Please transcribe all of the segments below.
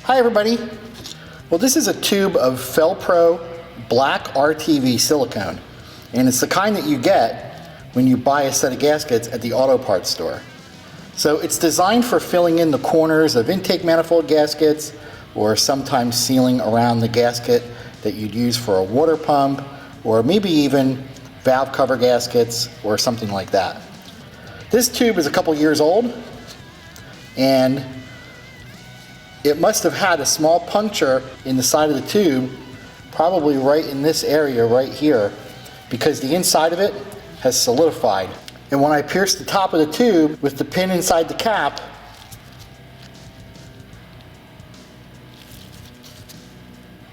Hi everybody. Well, this is a tube of Fel-Pro Black RTV Silicone, and it's the kind that you get when you buy a set of gaskets at the auto parts store. So it's designed for filling in the corners of intake manifold gaskets, or sometimes sealing around the gasket that you'd use for a water pump, or maybe even valve cover gaskets or something like that. This tube is a couple years old, and it must have had a small puncture in the side of the tube, probably right in this area right here, because the inside of it has solidified. And when I pierce the top of the tube with the pin inside the cap,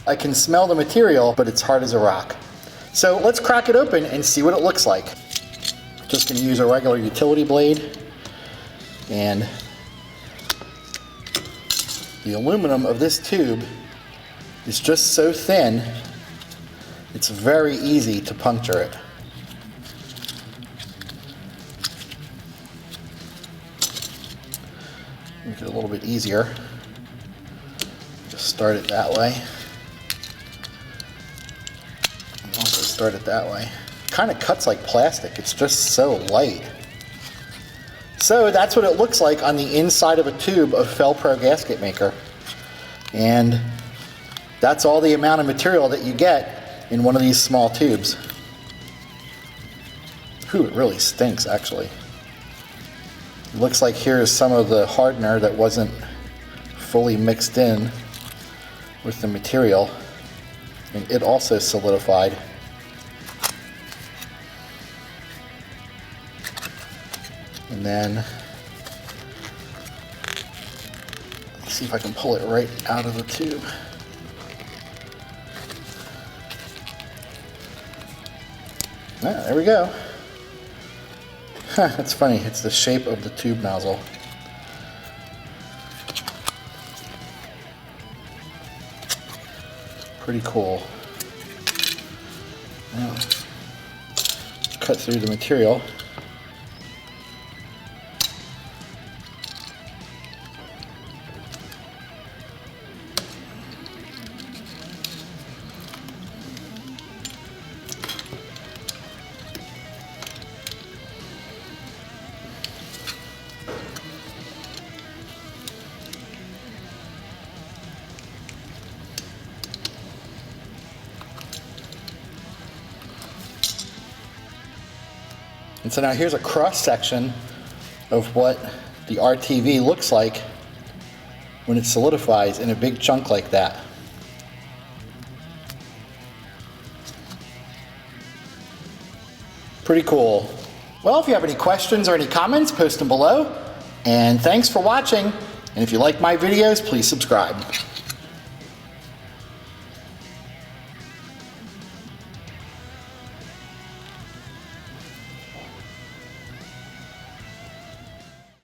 I can smell the material, but it's hard as a rock. So let's crack it open and see what it looks like. Just going to use a regular utility blade, and the aluminum of this tube is just so thin, it's very easy to puncture it. Make it a little bit easier. Just start it that way. And also start it that way. Kind of cuts like plastic, it's just so light. So that's what it looks like on the inside of a tube of Fel-Pro gasket maker. And that's all the amount of material that you get in one of these small tubes. Whew, it really stinks actually. It looks like here's some of the hardener that wasn't fully mixed in with the material, and it also solidified. And then, let's see if I can pull it right out of the tube. Ah, there we go. That's funny, it's the shape of the tube nozzle. Pretty cool. Now, cut through the material. And so now here's a cross section of what the RTV looks like when it solidifies in a big chunk like that. Pretty cool. Well, if you have any questions or any comments, post them below. And thanks for watching. And if you like my videos, please subscribe.